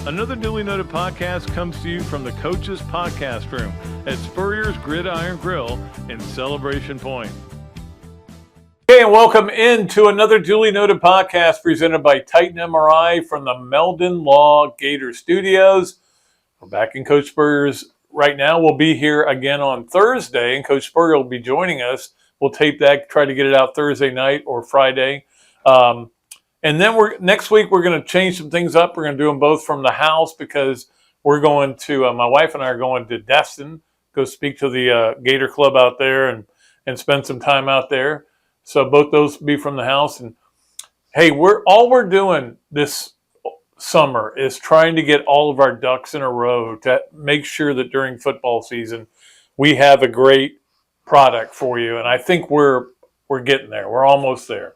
Another duly noted podcast comes to you from the Coach's Podcast Room at Spurrier's Gridiron Grill in Celebration Point. Hey, and welcome into another duly noted podcast presented by Titan MRI from the Meldon Law Gator Studios. We're back in Coach Spurrier's right now. We'll be here again on Thursday, and Coach Spurrier will be joining us. We'll tape that, try to get it out Thursday night or Friday. And then next week we're going to change some things up. We're going to do them both from the house because we're going to, my wife and I are going to Destin, go speak to the Gator Club out there and spend some time out there. So both those will be from the house. And hey, all we're doing this summer is trying to get all of our ducks in a row to make sure that during football season we have a great product for you. And I think we're getting there. We're almost there.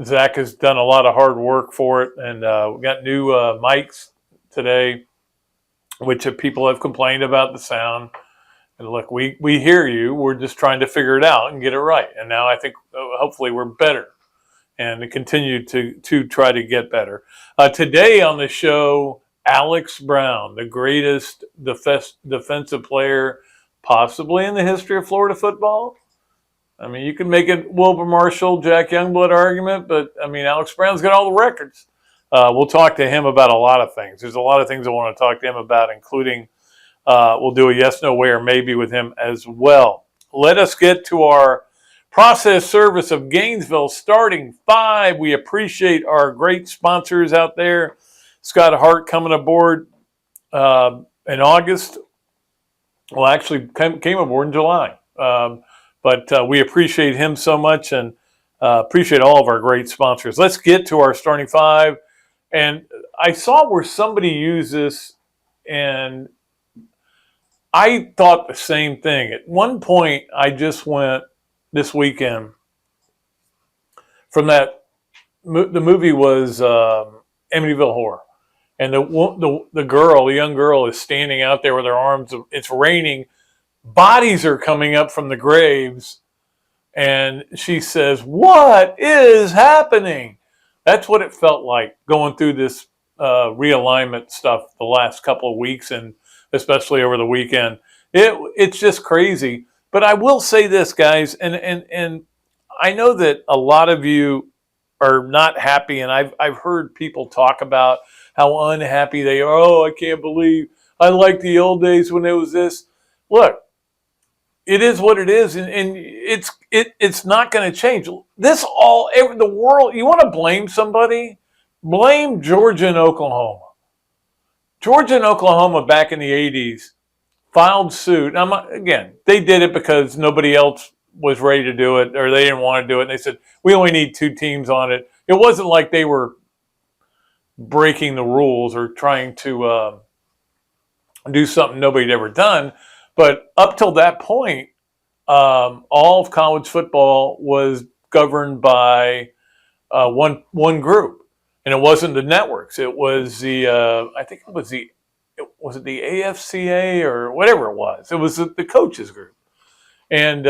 Zach has done a lot of hard work for it, and we got new mics today, which people have complained about the sound. And look, we hear you. We're just trying to figure it out and get it right. And now I think hopefully we're better and to continue to try to get better. Today on the show, Alex Brown, the greatest defensive player possibly in the history of Florida football. I mean, you can make it Wilbur Marshall, Jack Youngblood argument, but, I mean, Alex Brown's got all the records. We'll talk to him about a lot of things. There's a lot of things I want to talk to him about, including we'll do a yes, no, way, or maybe with him as well. Let us get to our process service of Gainesville starting 5. We appreciate our great sponsors out there. Scott Hart coming aboard in August. Well, actually came aboard in July. But we appreciate him so much and appreciate all of our great sponsors. Let's get to our starting 5. And I saw where somebody used this, and I thought the same thing. At one point, I just went this weekend from the movie was Amityville Horror. And the young girl is standing out there with her arms. It's raining. Bodies are coming up from the graves, and she says, "What is happening?" That's what it felt like going through this realignment stuff the last couple of weeks, and especially over the weekend. It's just crazy. But I will say this, guys, and I know that a lot of you are not happy, and I've heard people talk about how unhappy they are. Oh, I can't believe I like the old days when it was this. Look. It is what it is, and it's not going to change. The world. You want to blame somebody? Blame Georgia and Oklahoma. Georgia and Oklahoma back in the 80s filed suit. Again, they did it because nobody else was ready to do it, or they didn't want to do it. And they said, we only need 2 teams on it. It wasn't like they were breaking the rules or trying to do something nobody had ever done. But up till that point, all of college football was governed by one group, and it wasn't the networks. It was the was it the AFCA or whatever it was. It was the coaches group, and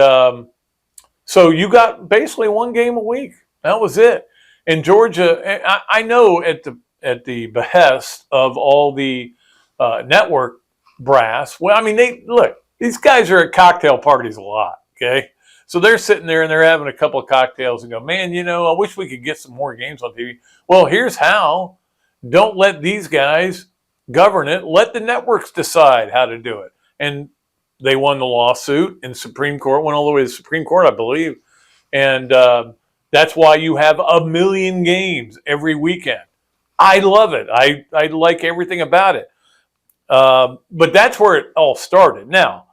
so you got basically 1 game a week. That was it. In Georgia, I know at the behest of all the network brass. Well, I mean, these guys are at cocktail parties a lot, okay? So they're sitting there and they're having a couple of cocktails and go, man, I wish we could get some more games on TV. Well, here's how. Don't let these guys govern it. Let the networks decide how to do it. And they won the lawsuit in Supreme Court, went all the way to the Supreme Court, I believe. And that's why you have 1 million games every weekend. I love it. I like everything about it. But that's where it all started. Now,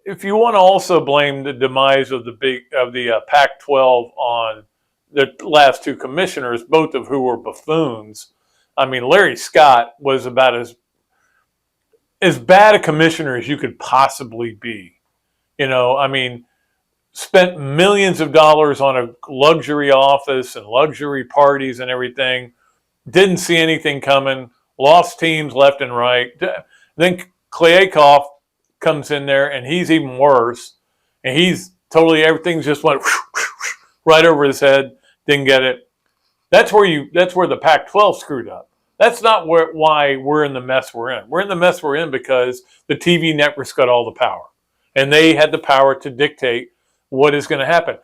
if you want to also blame the demise of the Pac-12 on the last 2 commissioners, both of who were buffoons, I mean, Larry Scott was about as bad a commissioner as you could possibly be. I mean, spent millions of dollars on a luxury office and luxury parties and everything. Didn't see anything coming. Lost teams left and right. Then Kliakoff comes in there, and he's even worse. And he's totally, everything just went right over his head. Didn't get it. That's where the Pac-12 screwed up. That's not why we're in the mess we're in. We're in the mess we're in because the TV networks got all the power. And they had the power to dictate what is going to happen.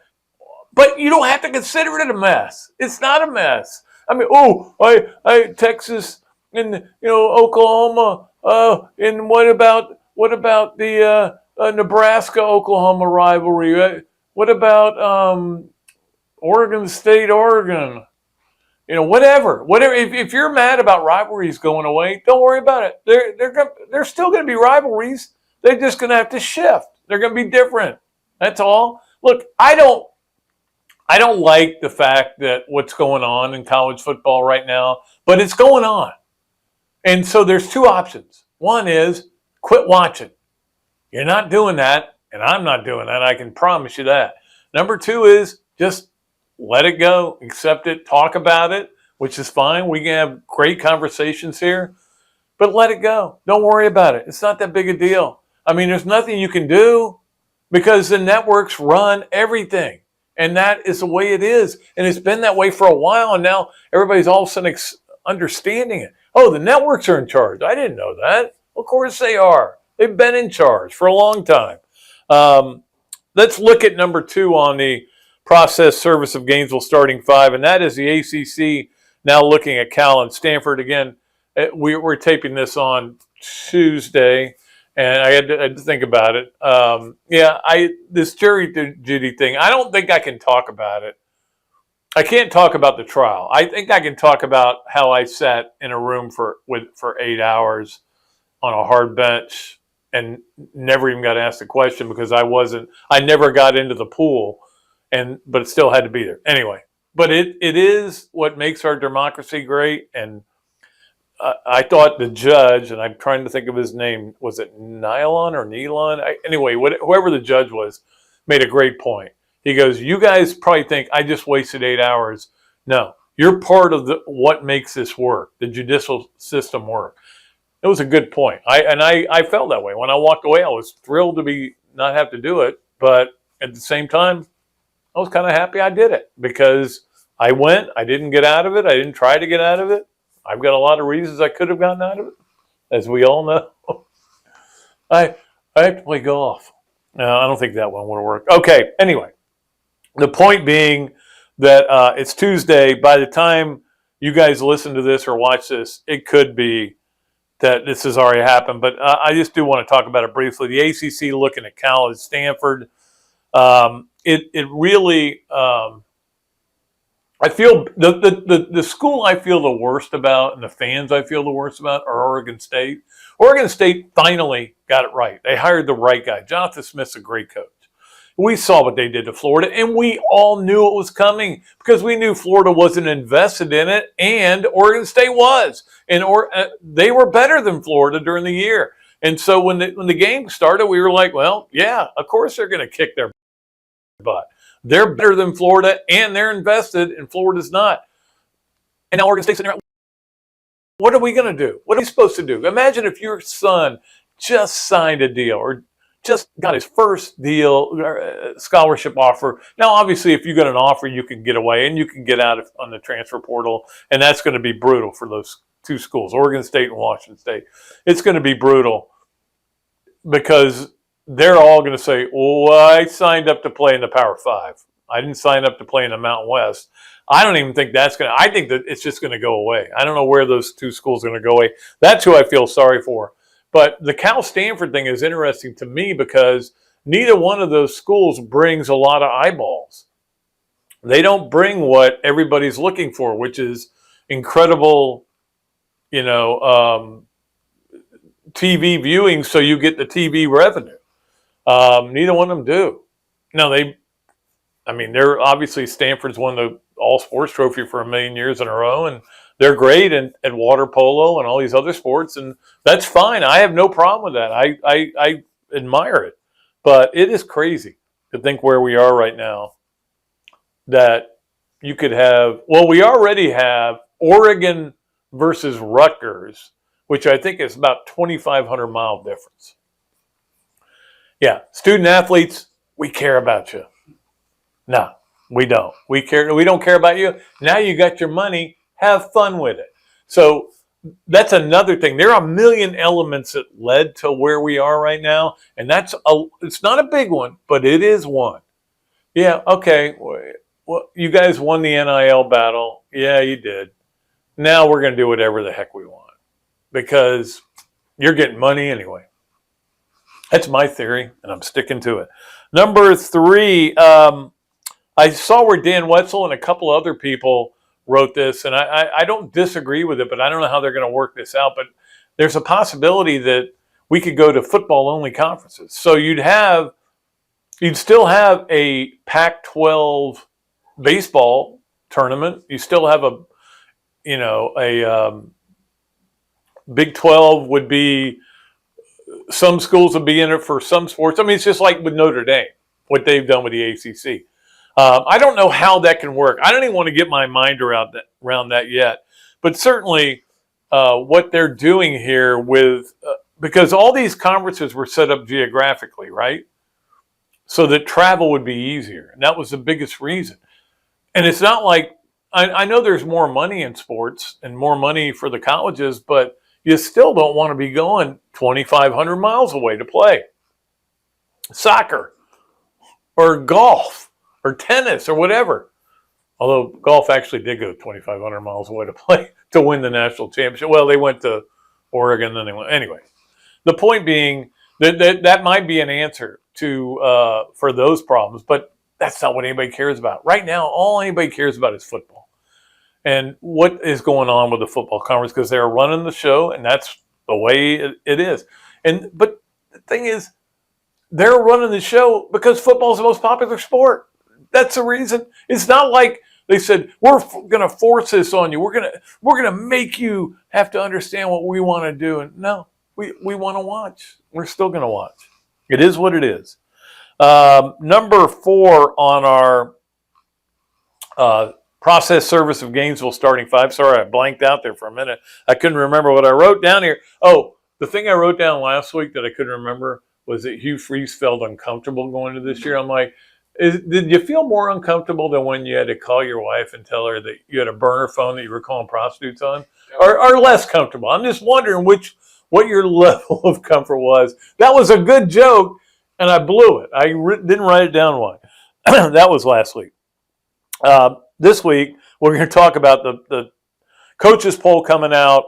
But you don't have to consider it a mess. It's not a mess. I mean, Texas and Oklahoma. And what about the Nebraska-Oklahoma rivalry? What about Oregon State, Oregon? Whatever. If you're mad about rivalries going away, don't worry about it. They're still going to be rivalries. They're just going to have to shift. They're going to be different. That's all. Look, I don't like the fact that what's going on in college football right now, but it's going on. And so there's two options. One is quit watching. You're not doing that, and I'm not doing that. I can promise you that. Number two is just let it go, accept it, talk about it, which is fine. We can have great conversations here, but let it go. Don't worry about it. It's not that big a deal. I mean, there's nothing you can do because the networks run everything. And that is the way it is. And it's been that way for a while. And now everybody's all of a sudden understanding it. Oh, the networks are in charge. I didn't know that. Of course they are. They've been in charge for a long time. Let's look at number 2 on the process service of Gainesville starting 5. And that is the ACC now looking at Cal and Stanford. Again, we're taping this on Tuesday. And I had to think about it. This jury duty thing, I don't think I can talk about it. I can't talk about the trial. I think I can talk about how I sat in a room for 8 hours on a hard bench and never even got asked a question because I never got into the pool, but it still had to be there. Anyway, but it is what makes our democracy great. And I thought the judge, and I'm trying to think of his name, was it Nylon or Nelon? Anyway, whoever the judge was, made a great point. He goes, you guys probably think I just wasted 8 hours. No, you're part of what makes this work, the judicial system work. It was a good point. I felt that way. When I walked away, I was thrilled to not have to do it. But at the same time, I was kind of happy I did it because I went, I didn't get out of it. I didn't try to get out of it. I've got a lot of reasons I could have gotten out of it, as we all know. I have to play golf. No, I don't think that one would have worked. Okay, anyway, the point being that it's Tuesday. By the time you guys listen to this or watch this, it could be that this has already happened. But I just do want to talk about it briefly. The ACC looking at Cal and Stanford. It really... I feel the school I feel the worst about and the fans I feel the worst about are Oregon State. Oregon State finally got it right. They hired the right guy. Jonathan Smith's a great coach. We saw what they did to Florida, and we all knew it was coming because we knew Florida wasn't invested in it, and Oregon State was. And they were better than Florida during the year. And so when the game started, we were like, well, yeah, of course they're going to kick their butt. They're better than Florida, and they're invested, and Florida's not. And now Oregon State's in there. What are we going to do? What are we supposed to do? Imagine if your son just signed a deal or just got his first deal, scholarship offer. Now, obviously, if you got an offer, you can get away, and you can get out on the transfer portal, and that's going to be brutal for those two schools, Oregon State and Washington State. It's going to be brutal because they're all going to say, well, I signed up to play in the Power 5. I didn't sign up to play in the Mountain West. I don't even think that's going to – I think that it's just going to go away. I don't know where those two schools are going to go away. That's who I feel sorry for. But the Cal-Stanford thing is interesting to me because neither one of those schools brings a lot of eyeballs. They don't bring what everybody's looking for, which is incredible, TV viewing so you get the TV revenue. Neither one of them do. No, they're obviously Stanford's won the All Sports Trophy for 1 million years in a row, and they're great at water polo and all these other sports, and that's fine. I have no problem with that. I admire it, but it is crazy to think where we are right now. That you could have. Well, we already have Oregon versus Rutgers, which I think is about 2,500 mile difference. Yeah, student athletes, we care about you. No, we don't. We don't care about you. Now you got your money. Have fun with it. So that's another thing. There are a million elements that led to where we are right now, and it's not a big one, but it is one. Yeah, okay. Well, you guys won the NIL battle. Yeah, you did. Now we're going to do whatever the heck we want because you're getting money anyway. That's my theory, and I'm sticking to it. Number 3, I saw where Dan Wetzel and a couple other people wrote this, and I don't disagree with it, but I don't know how they're going to work this out. But there's a possibility that we could go to football-only conferences. So you'd still have a Pac-12 baseball tournament. You still have a Big 12 would be, some schools would be in it for some sports. I mean, it's just like with Notre Dame, what they've done with the ACC. I don't know how that can work. I don't even want to get my mind around that yet. But certainly what they're doing here with because all these conferences were set up geographically, right? So that travel would be easier. And that was the biggest reason. And it's not like, I know there's more money in sports and more money for the colleges, but you still don't want to be going 2,500 miles away to play soccer or golf or tennis or whatever. Although golf actually did go 2,500 miles away to play to win the national championship. Well, they went to Oregon, then they went. Anyway, the point being that might be an answer to for those problems, but that's not what anybody cares about. Right now, all anybody cares about is football. And what is going on with the football conference, because they're running the show, and that's the way it is. But the thing is, they're running the show because football is the most popular sport. That's the reason. It's not like they said, we're going to force this on you. We're going to make you have to understand what we want to do. And no, we want to watch. We're still going to watch. It is what it is. Number 4 on our process service of Gainesville starting 5. Sorry, I blanked out there for a minute. I couldn't remember what I wrote down here. Oh, the thing I wrote down last week that I couldn't remember was that Hugh Freeze felt uncomfortable going to this year. I'm like, did you feel more uncomfortable than when you had to call your wife and tell her that you had a burner phone that you were calling prostitutes on? Or less comfortable? I'm just wondering what your level of comfort was. That was a good joke, and I blew it. I didn't write it down one. That was last week. This week, we're going to talk about the coaches poll coming out.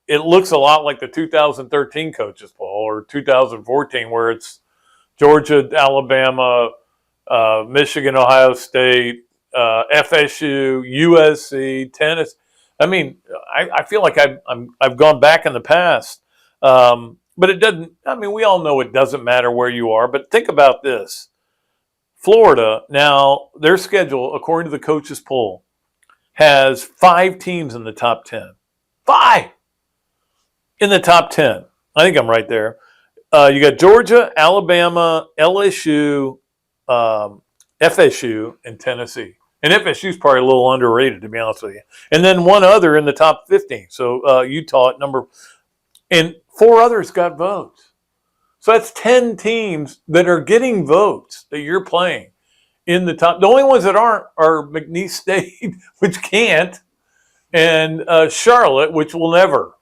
It looks a lot like the 2013 coaches poll or 2014, where it's Georgia, Alabama, Michigan, Ohio State, FSU, USC, Tennessee. I mean, I feel like I've gone back in the past, but it doesn't. I mean, we all know it doesn't matter where you are. But think about this: Florida now, their schedule, according to the coaches poll, has 5 teams in the top 10. 5 in the top 10. I think I'm right there. You got Georgia, Alabama, LSU, FSU, and Tennessee. And FSU is probably a little underrated, to be honest with you. And then one other in the top 15. So Utah at number, and 4 others got votes. So that's 10 teams that are getting votes that you're playing in the top. The only ones that aren't are McNeese State, which can't, and Charlotte, which will never.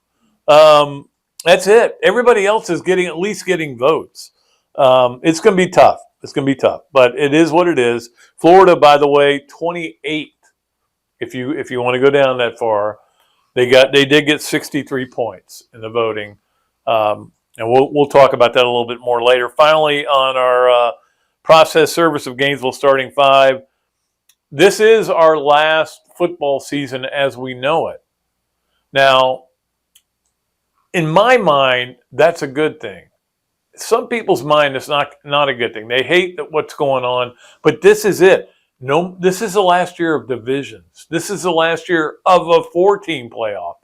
That's it. Everybody else is at least getting votes. It's going to be tough. It's going to be tough, but it is what it is. Florida, by the way, 28th. If you want to go down that far, they did get 63 points in the voting, and we'll talk about that a little bit more later. Finally, on our process service of Gainesville starting 5, this is our last football season as we know it. Now, in my mind, that's a good thing. Some people's mind, it's not a good thing. They hate what's going on, but this is it. No, this is the last year of divisions. This is the last year of a 4-team playoff.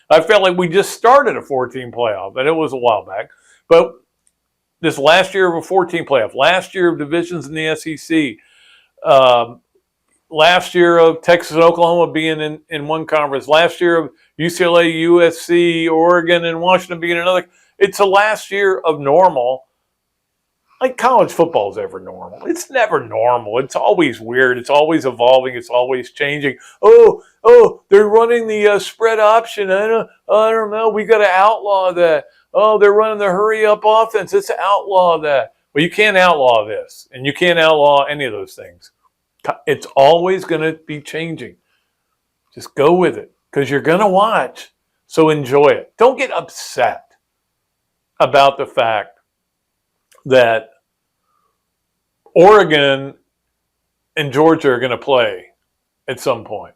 I felt like we just started a 4-team playoff, and it was a while back. But this last year of a 4-team playoff, last year of divisions in the SEC, last year of Texas and Oklahoma being in one conference, last year of UCLA, USC, Oregon, and Washington being another. It's the last year of normal, like college football is ever normal. It's never normal. It's always weird. It's always evolving. It's always changing. Oh, they're running the spread option. I don't know. We got to outlaw that. Oh, they're running the hurry up offense. Let's outlaw that. Well, you can't outlaw this, and you can't outlaw any of those things. It's always going to be changing. Just go with it because you're going to watch. So enjoy it. Don't get upset about the fact that Oregon and Georgia are going to play at some point.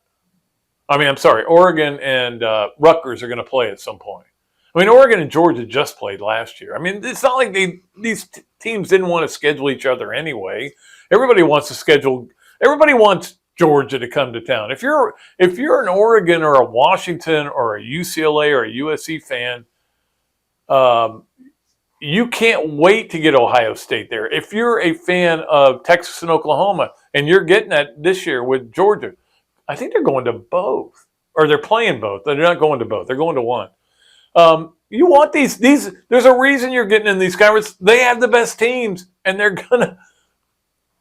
Oregon and Rutgers are going to play at some point. I mean, Oregon and Georgia just played last year. I mean, it's not like these teams didn't want to schedule each other anyway. Everybody wants Georgia to come to town. If you're an Oregon or a Washington or a UCLA or a USC fan, you can't wait to get Ohio State there. If you're a fan of Texas and Oklahoma and you're getting that this year with Georgia, I think they're going to both, or they're playing both. They're not going to both. They're going to one. You want these. There's a reason you're getting in these conferences. They have the best teams, and they're gonna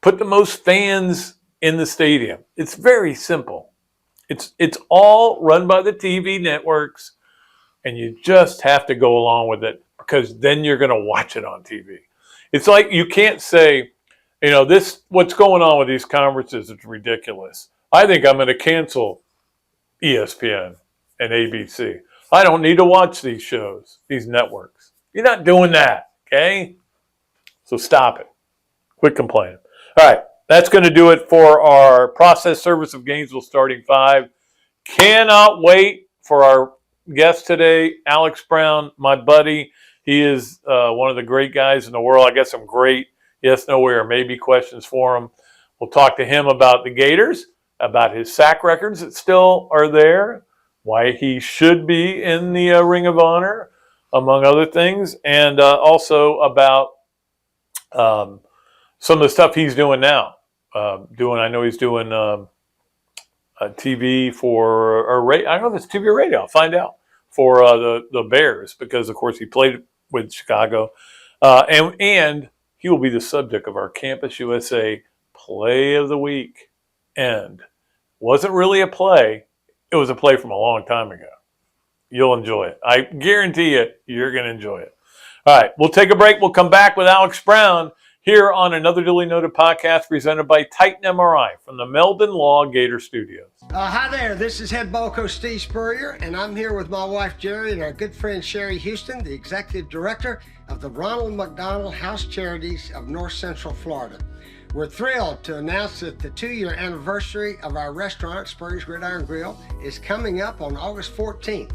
put the most fans in the stadium. It's very simple. It's all run by the TV networks, and you just have to go along with it because then you're going to watch it on TV. It's like you can't say, what's going on with these conferences is ridiculous. I think I'm going to cancel ESPN and ABC. I don't need to watch these shows, these networks. You're not doing that, okay? So stop it. Quit complaining. All right, that's going to do it for our process service of Gainesville starting five. Cannot wait for our guest today, Alex Brown, my buddy. He is one of the great guys in the world. I got some great yes, no, or maybe questions for him. We'll talk to him about the Gators, about his sack records that still are there, why he should be in the Ring of Honor, among other things, and also about some of the stuff he's doing now. I know he's doing TV for, I don't know if it's TV or radio. I'll find out for the Bears because, of course, he played with Chicago, and he will be the subject of our Campus USA Play of the Week. And wasn't really a play. It was a play from a long time ago. You'll enjoy it. I guarantee you, you're going to enjoy it. All right, we'll take a break. We'll come back with Alex Brown here on another Duly Noted podcast presented by Titan MRI from the Meldon Law Gator Studios. Hi there, this is head ball coach Steve Spurrier, and I'm here with my wife Jerry and our good friend Sherry Houston, the executive director of the Ronald McDonald House Charities of North Central Florida. We're thrilled to announce that the 2-year anniversary of our restaurant, Spurrier's Gridiron Grill, is coming up on August 14th.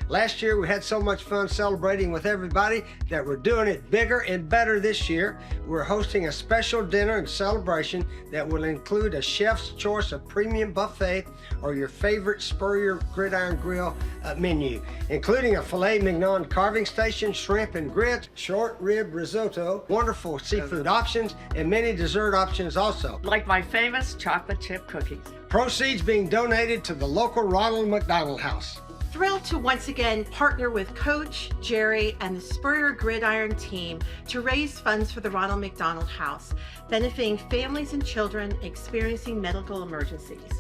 Last year, we had so much fun celebrating with everybody that we're doing it bigger and better this year. We're hosting a special dinner and celebration that will include a chef's choice of premium buffet or your favorite Spurrier Gridiron Grill menu, including a filet mignon carving station, shrimp and grits, short rib risotto, wonderful seafood options, and many dessert options also. Like my famous chocolate chip cookies. Proceeds being donated to the local Ronald McDonald House. Thrilled to once again partner with Coach Jerry and the Spurrier Gridiron team to raise funds for the Ronald McDonald House, benefiting families and children experiencing medical emergencies.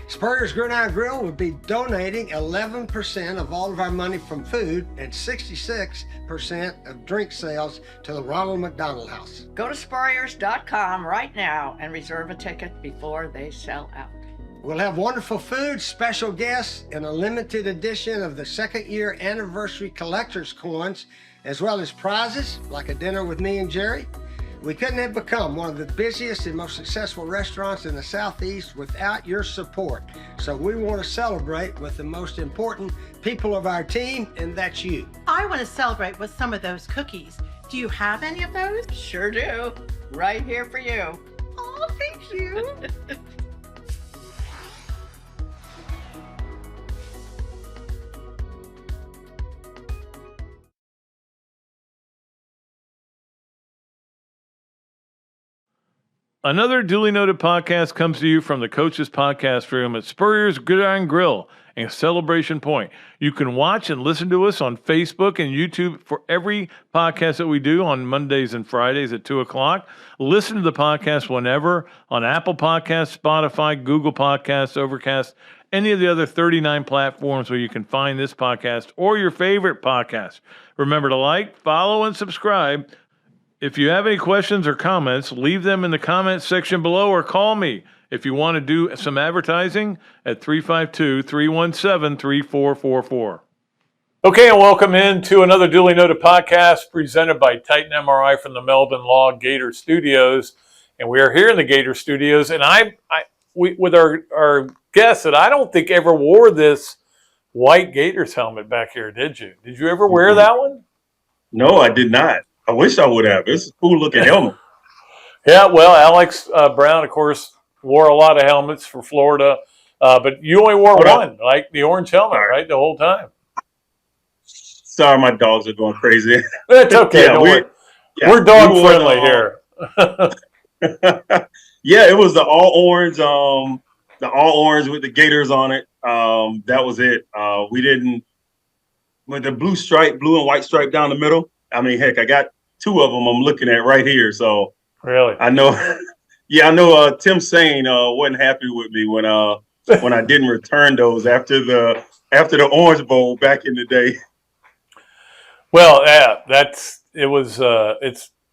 Spurrier's Gridiron Grill will be donating 11% of all of our money from food and 66% of drink sales to the Ronald McDonald House. Go to Spurriers.com right now and reserve a ticket before they sell out. We'll have wonderful food, special guests, and a limited edition of the 2nd year anniversary collector's coins, as well as prizes like a dinner with me and Jerry. We couldn't have become one of the busiest and most successful restaurants in the Southeast without your support. So we want to celebrate with the most important people of our team, and that's you. I want to celebrate with some of those cookies. Do you have any of those? Sure do. Right here for you. Oh, thank you. Another duly noted podcast comes to you from the Coaches Podcast Room at Spurrier's Gridiron Grill and Celebration Point. You can watch and listen to us on Facebook and YouTube for every podcast that we do on Mondays and Fridays at 2 o'clock. Listen to the podcast whenever on Apple Podcasts, Spotify, Google Podcasts, Overcast, any of the other 39 platforms where you can find this podcast or your favorite podcast. Remember to like, follow, and subscribe. If you have any questions or comments, leave them in the comments section below or call me if you want to do some advertising at 352-317-3444. Okay, and welcome into another duly noted podcast presented by Titan MRI from the Meldon Law Gator Studios. And we are here in the Gator Studios, and we with our guest that I don't think ever wore this white Gators helmet back here, did you? Did you ever wear that one? No, I did not. I wish I would have. It's a cool looking helmet. Yeah, well, Alex Brown, of course, wore a lot of helmets for Florida, but you only wore one, like the orange helmet, right, the whole time. Sorry, my dogs are going crazy. It's okay. We're dog friendly here. Yeah, it was the all orange with the Gators on it. That was it. We didn't with the blue and white stripe down the middle. I mean, heck, I got two of them I'm looking at right here. So really, I know. Yeah, I know. Tim Sane wasn't happy with me when I didn't return those after the Orange Bowl back in the day. Well, yeah, it's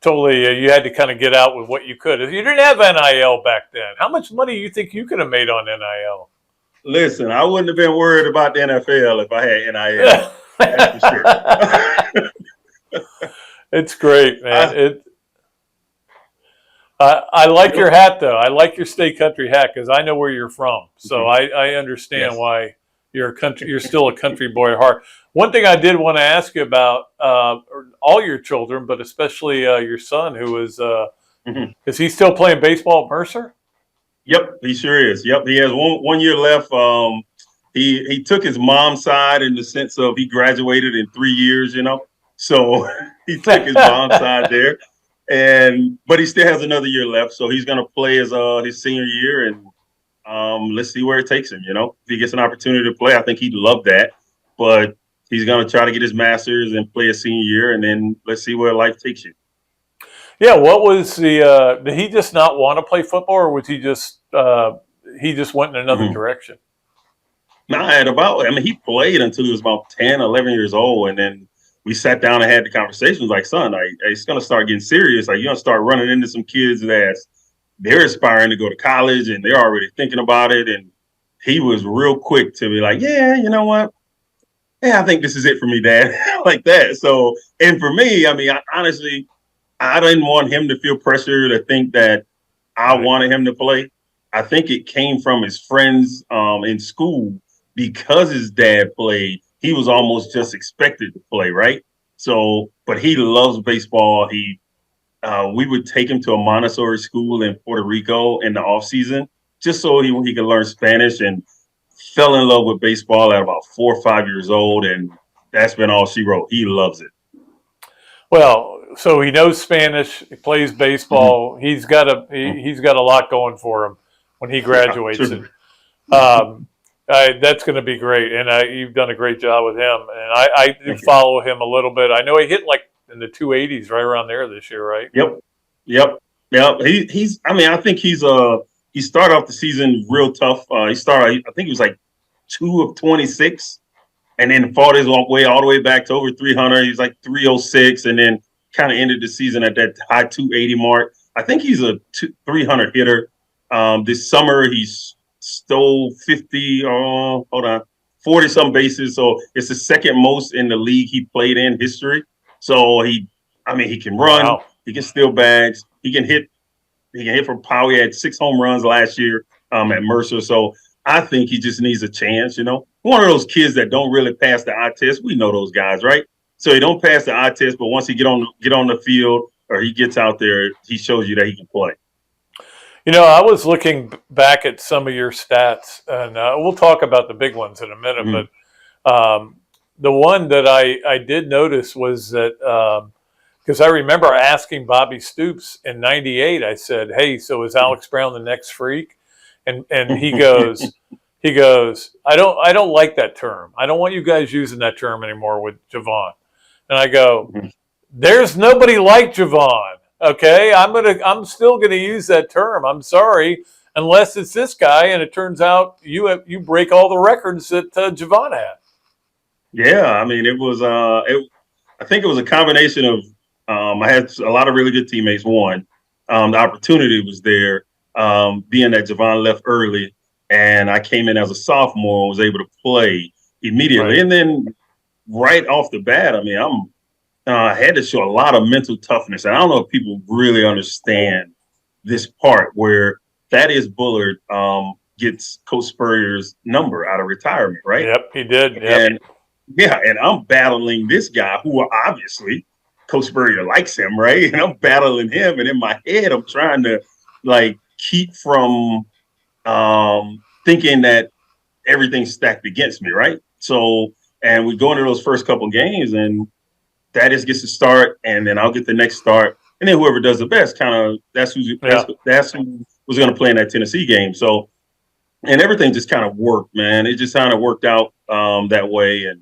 totally. You had to kind of get out with what you could. You didn't have NIL back then. How much money do you think you could have made on NIL? Listen, I wouldn't have been worried about the NFL if I had NIL. That's for sure. It's great, man. I like your hat, though. I like your State Country hat because I know where you're from. So I understand why you're still a country boy at heart. One thing I did want to ask you about all your children, but especially your son, who is he still playing baseball at Mercer? Yep, he sure is. Yep, he has one year left. He took his mom's side in the sense of he graduated in 3 years, So he took his mom's side there, but he still has another year left. So he's going to play his senior year, and let's see where it takes him. If he gets an opportunity to play, I think he'd love that. But he's going to try to get his master's and play his senior year, and then let's see where life takes you. Yeah, what was did he just not want to play football, or was he just went in another direction? No, he played until he was about 10, 11 years old, and then we sat down and had the conversations like, son, it's going to start getting serious. Like, you're going to start running into some kids they're aspiring to go to college and they're already thinking about it. And he was real quick to be like, yeah, you know what? Yeah, I think this is it for me, Dad. Like that. So, and for me, I mean, honestly, I didn't want him to feel pressure to think that I wanted him to play. I think it came from his friends in school because his dad played. He was almost just expected to play, right? So, but he loves baseball. We would take him to a Montessori school in Puerto Rico in the off season, just so he could learn Spanish, and fell in love with baseball at about 4 or 5 years old. And that's been all she wrote. He loves it. Well, so he knows Spanish, he plays baseball. He's got a lot going for him when he graduates. That's going to be great, and you've done a great job with him. And I do follow him a little bit. I know he hit like in the 280s, right around there this year, right? Yep. He's. I mean, I think he started off the season real tough. I think he was like 2 of 26, and then fought his way all the way back to over 300. He's like 306, and then kind of ended the season at that high 280 mark. I think he's a 300 hitter. This summer he's stole 40 some bases. So it's the second most in the league he played in history. So he can run, he can steal bags, he can hit from power. He had 6 home runs last year at Mercer. So I think he just needs a chance, One of those kids that don't really pass the eye test. We know those guys, right? So he don't pass the eye test, but once he get on the field or he gets out there, he shows you that he can play. I was looking back at some of your stats, and we'll talk about the big ones in a minute, but the one that I did notice was that because I remember asking Bobby Stoops in '98. I said, "Hey, so is Alex Brown the next freak?" And he goes, I don't like that term. I don't want you guys using that term anymore with Javon. And I go, there's nobody like Javon. Okay, I'm still gonna use that term. I'm sorry, unless it's this guy, and it turns out you break all the records that Javon had. Yeah, I mean, it was I think it was a combination of I had a lot of really good teammates. One, the opportunity was there, being that Javon left early, and I came in as a sophomore and was able to play immediately. Right. And then right off the bat, I mean, I had to show a lot of mental toughness. And I don't know if people really understand this part where Thaddeus Bullard gets Coach Spurrier's number out of retirement, right? Yep, he did. Yep. And yeah, and I'm battling this guy who obviously Coach Spurrier likes him, right? And I'm battling him, and in my head, I'm trying to like keep from thinking that everything's stacked against me, right? So, and we go into those first couple games, and Thaddeus gets to start, and then I'll get the next start, and then whoever does the best, kind of that's who was going to play in that Tennessee game. So, and everything just kind of worked, man. It just kind of worked out that way, and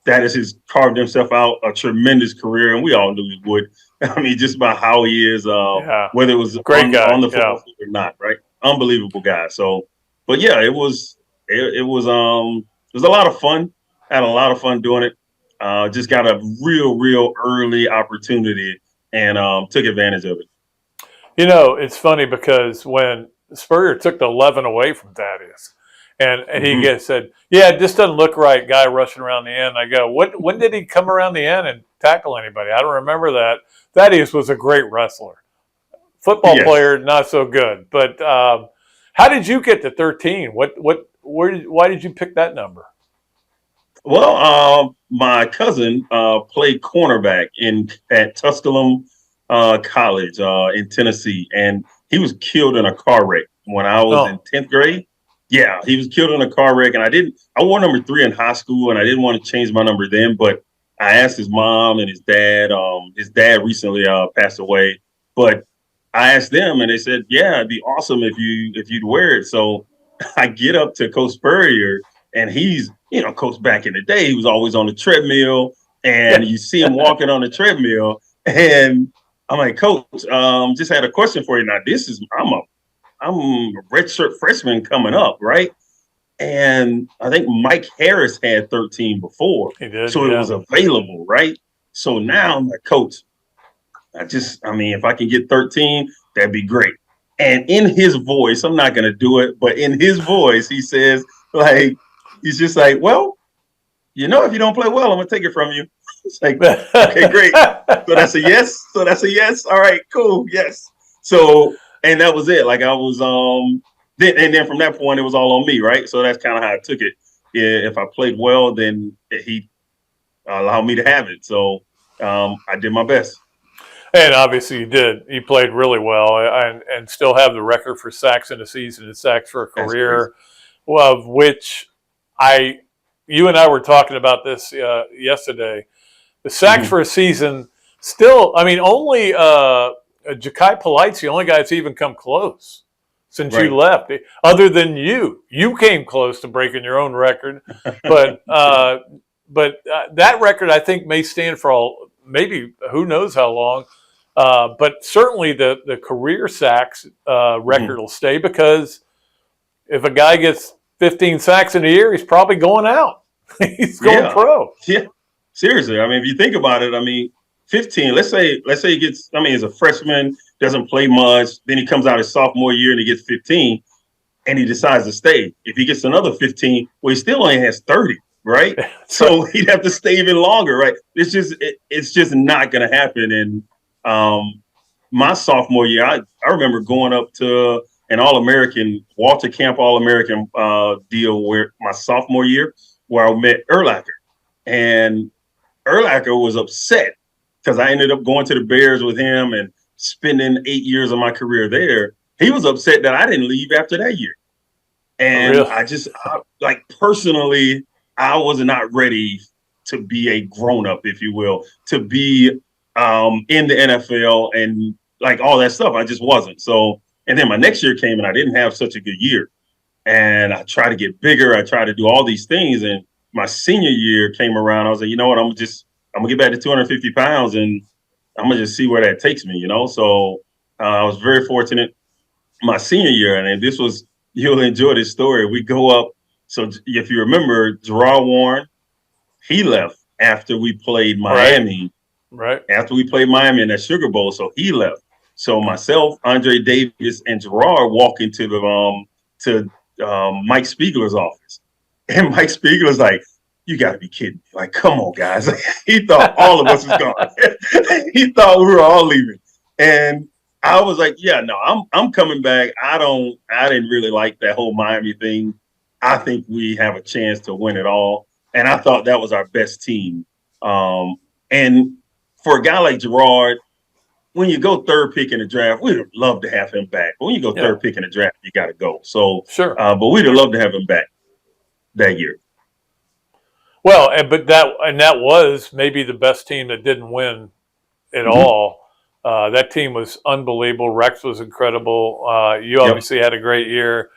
Thaddeus has carved himself out a tremendous career, and we all knew he would. I mean, just about how he is, whether it was on the football field or not, right? Unbelievable guy. So, but yeah, it was a lot of fun. Had a lot of fun doing it. Just got a real early opportunity and took advantage of it. You know, it's funny because when Spurrier took the 11 away from Thaddeus, and he said, "Yeah, it just doesn't look right." Guy rushing around the end. I go, when did he come around the end and tackle anybody? I don't remember that. Thaddeus was a great wrestler. Football player, not so good. But how did you get to 13? Why did you pick that number? Well, my cousin played cornerback at Tusculum College in Tennessee, and he was killed in a car wreck when I was in 10th grade. Yeah, he was killed in a car wreck, and I wore number 3 in high school, and I didn't want to change my number then, but I asked his mom and his dad. His dad recently passed away, but I asked them, and they said, "Yeah, it'd be awesome if you'd wear it." So I get up to Coach Spurrier, and he's, Coach back in the day, he was always on the treadmill, and you see him walking on the treadmill, and I'm like, "Coach, just had a question for you. Now, I'm a redshirt freshman coming up, right?" And I think Mike Harris had 13 before, he did, so it was available, right? So now I'm like, "Coach, if I can get 13, that'd be great." And in his voice, I'm not going to do it, but in his voice, he says, he's just like, "Well, if you don't play well, I'm going to take it from you." It's like, okay, great. So that's a yes. All right, cool. Yes. So, and that was it. Like I was, then from that point, it was all on me, right? So that's kind of how I took it. Yeah, if I played well, then he allowed me to have it. So I did my best. And obviously you did. You played really well and still have the record for sacks in a season and sacks for a career, of which you and I were talking about this yesterday. The sacks for a season still, only Ja'Kai Polite's the only guy that's even come close since you left. Other than you came close to breaking your own record. But that record, I think, may stand for maybe who knows how long. But certainly the career sacks record will stay, because if a guy gets 15 sacks in a year, he's probably going out. He's going pro. Yeah, seriously. If you think about it, 15. Let's say he gets. As a freshman, doesn't play much. Then he comes out his sophomore year and he gets 15, and he decides to stay. If he gets another 15, well, he still only has 30. Right, so he'd have to stay even longer, right? It's just not going to happen. And my sophomore year, I remember going up to an All-American, Walter Camp All-American deal where my sophomore year, where I met Urlacher, and Urlacher was upset because I ended up going to the Bears with him and spending 8 years of my career there. He was upset that I didn't leave after that year, and really? Personally, I was not ready to be a grown-up, if you will, to be in the NFL and like all that stuff. I just wasn't. So, and then my next year came and I didn't have such a good year. And I tried to get bigger. I tried to do all these things. And my senior year came around. I was like, you know what? I'm gonna get back to 250 pounds and I'm gonna just see where that takes me, So I was very fortunate my senior year. And this was, you'll enjoy this story. We go up. So if you remember, Gerard Warren, he left after we played Miami. Right. After we played Miami in that Sugar Bowl. So he left. So myself, Andre Davis, and Gerard walk into Mike Spiegler's office. And Mike Spiegler's like, you got to be kidding me. Like, come on, guys. He thought all of us was gone. He thought we were all leaving. And I was like, yeah, no, I'm coming back. I didn't really like that whole Miami thing. I think we have a chance to win it all. And I thought that was our best team. And for a guy like Gerard, when you go third pick in the draft, we'd love to have him back. But when you go third pick in the draft, you got to go. So, sure. But we'd have loved to have him back that year. Well, that was maybe the best team that didn't win at all. That team was unbelievable. Rex was incredible. You obviously had a great year.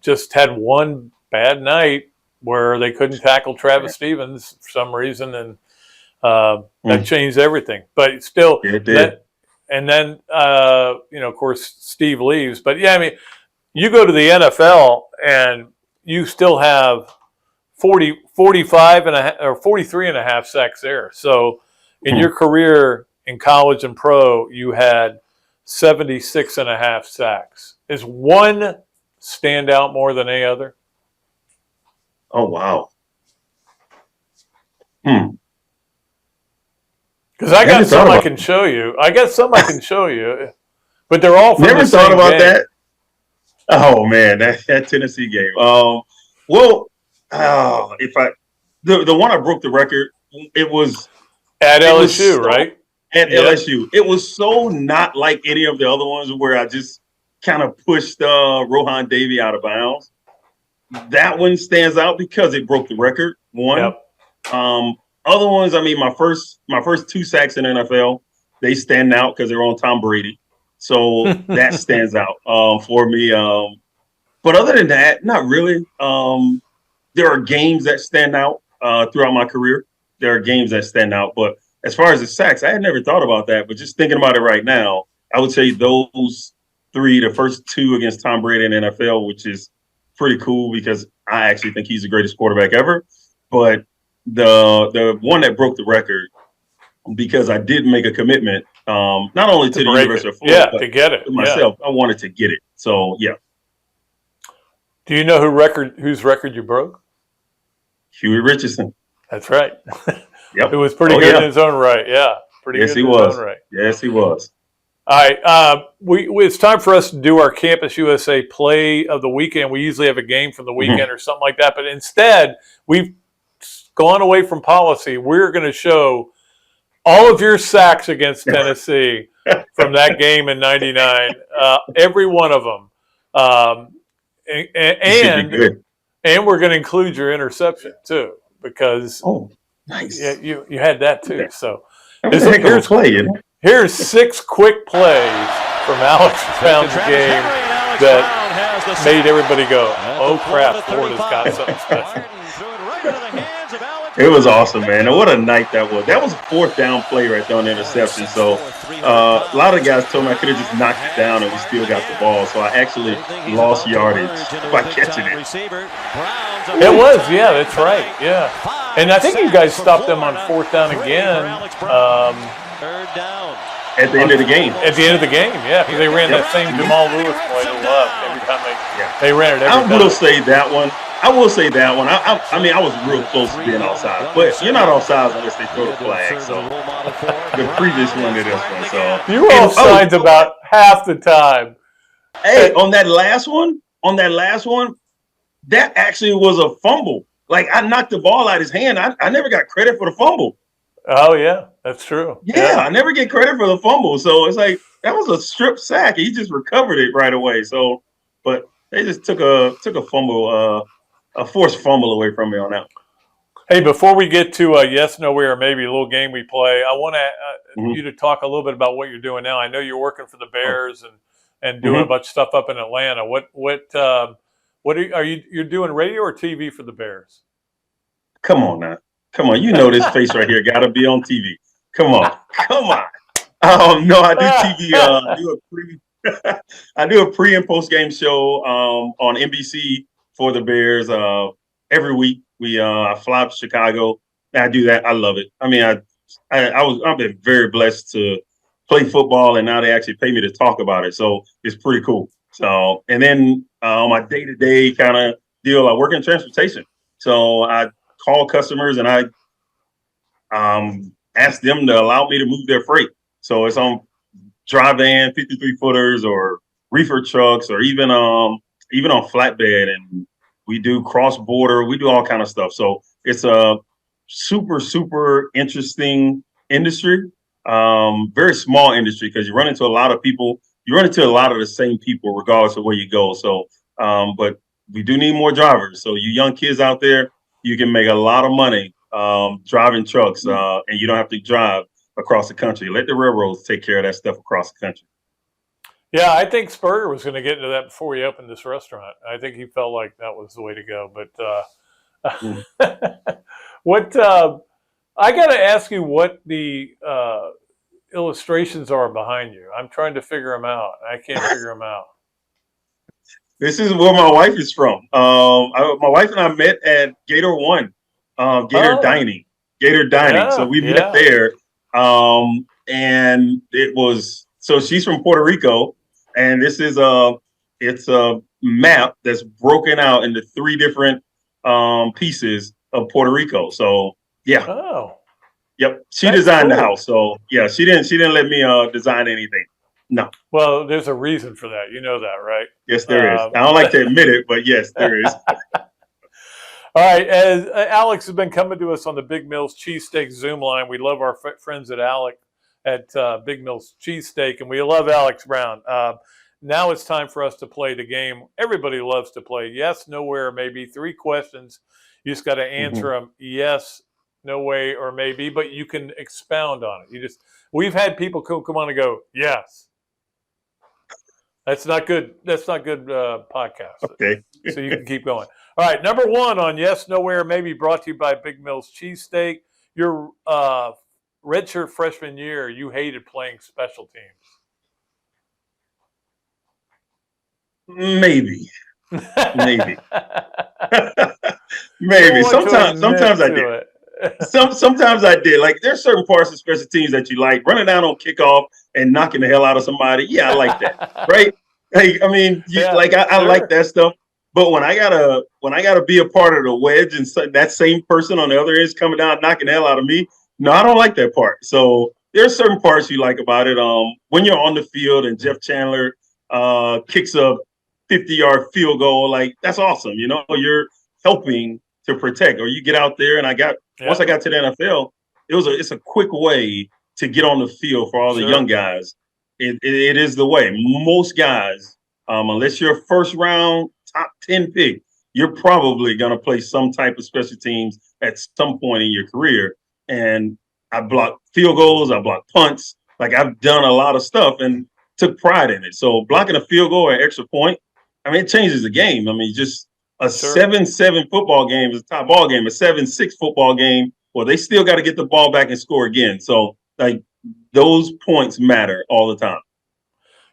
Just had one bad night where they couldn't tackle Travis Stevens for some reason, and that changed everything. But still, it did. And then, of course, Steve leaves. But, yeah, I mean, you go to the NFL and you still have 45 and a half, or 43 and a half sacks there. So in your career in college and pro, you had 76 and a half sacks. Is one stand out more than any other? Oh, wow. Because I got some I can show you. But they're all from the same thought about game. that. Oh man, that Tennessee game. The one I broke the record, it was at LSU, right? At LSU, it was so not like any of the other ones where I just kind of pushed Rohan Davey out of bounds. That one stands out because it broke the record. One. Yep. Other ones, I mean, my first 2 sacks in the NFL, they stand out because they're on Tom Brady. So that stands out for me. But other than that, not really. There are games that stand out throughout my career. There are games that stand out. But as far as the sacks, I had never thought about that. But just thinking about it right now, I would say those 3, the first 2 against Tom Brady in the NFL, which is pretty cool because I actually think he's the greatest quarterback ever. But the one that broke the record, because I did make a commitment, not only to the University of Florida, but to get it myself. I wanted to get it. So yeah. Do you know whose record you broke? Huey Richardson. That's right. Yep. It was pretty good in his own right. Yeah. Pretty good in his own right. Yes, he was. All right. It's time for us to do our Campus USA play of the weekend. We usually have a game from the weekend or something like that, but instead we've gone away from policy. We're going to show all of your sacks against Tennessee from that game in '99, every one of them, and we're going to include your interception too, because nice, you had that too. So here's 6 quick plays from Alex Brown's game that made everybody go, "Oh crap, Florida's got something special." It was awesome, man. And what a night that was. That was a 4th down play right there on the interception. So a lot of guys told me I could have just knocked it down and we still got the ball. So I actually lost yardage by catching it. It was, yeah, that's right, yeah. And I think you guys stopped them on 4th down again. At the end of the game. At the end of the game, yeah, because they ran that same Jamal Lewis play to left every time they ran it. I will say that one. I mean, I was real close to being offside, but you're not offside unless they throw the flag. So the previous one to this one. So you were offsides about half the time. Hey, on that last one, that actually was a fumble. Like I knocked the ball out of his hand. I never got credit for the fumble. Oh yeah, that's true. Yeah, I never get credit for the fumble. So it's like that was a strip sack. He just recovered it right away. So, but they just took a fumble. A forced fumble away from me on that. Hey, before we get to yes, no, where, maybe a little game we play, I want to you to talk a little bit about what you're doing now. I know you're working for the Bears and doing a bunch of stuff up in Atlanta. You're doing radio or TV for the Bears? Come on now. Come on. You know this face right here got to be on TV. Come on. Come on. No, I do TV. I do a pre and post game show on NBC for the Bears every week. I fly up to Chicago. I do that. I love it. I mean, I've been very blessed to play football, and now they actually pay me to talk about it. So it's pretty cool. So, and then on my day-to-day kind of deal, I work in transportation. So I call customers and I ask them to allow me to move their freight. So it's on dry van, 53 footers, or reefer trucks, or even on flatbed. And we do cross border. We do all kind of stuff. So it's a super, super interesting industry. Very small industry because you run into a lot of people. You run into a lot of the same people regardless of where you go. So, but we do need more drivers. So you young kids out there, you can make a lot of money driving trucks, and you don't have to drive across the country. Let the railroads take care of that stuff across the country. Yeah, I think Spurrier was going to get into that before he opened this restaurant. I think he felt like that was the way to go. But I got to ask you what the illustrations are behind you. I'm trying to figure them out. I can't figure them out. This is where my wife is from. My wife and I met at Gator 1, Gator Dining. Yeah, so we met there. And it was, so she's from Puerto Rico, and this is it's a map that's broken out into 3 different pieces of Puerto Rico. So yeah. Oh. Yep. She designed the house. So yeah, she didn't let me design anything. No. Well, there's a reason for that. You know that, right? Yes, there is. I don't like to admit it, but yes, there is. All right. As Alex has been coming to us on the Big Mills Cheesesteak Zoom line. We love our friends at Big Mills Cheesesteak, and we love Alex Brown. Now it's time for us to play the game everybody loves to play. Yes, no, where, maybe. 3 questions. You just got to answer them yes, no way, or maybe, but you can expound on it. We've had people come on and go, yes. That's not good. That's not good podcast. Okay. So you can keep going. All right. Number 1 on yes, nowhere, maybe, brought to you by Big Mills Cheesesteak. Your redshirt freshman year, you hated playing special teams. Maybe. Maybe. Maybe. Sometimes I did. Sometimes I did. Like, there's certain parts of special teams that you like. Running down on kickoff and knocking the hell out of somebody. Yeah, I like that. Right? Like, I mean, I like that stuff. But when I gotta be a part of the wedge and that same person on the other end is coming down knocking the hell out of me, no, I don't like that part. So there's certain parts you like about it. When you're on the field and Jeff Chandler kicks a 50-yard field goal, like, that's awesome. You know, you're helping to protect. Or you get out there, and once I got to the NFL, it's a quick way to get on the field for all the young guys. It is the way. Most guys, unless you're a first round top 10 pick, you're probably gonna play some type of special teams at some point in your career. And I blocked field goals, I blocked punts. Like, I've done a lot of stuff and took pride in it. So blocking a field goal or an extra point, I mean, it changes the game. I mean, just a 7-7 football game is a top ball game. A 7-6 football game, well, they still got to get the ball back and score again. So, like, those points matter all the time.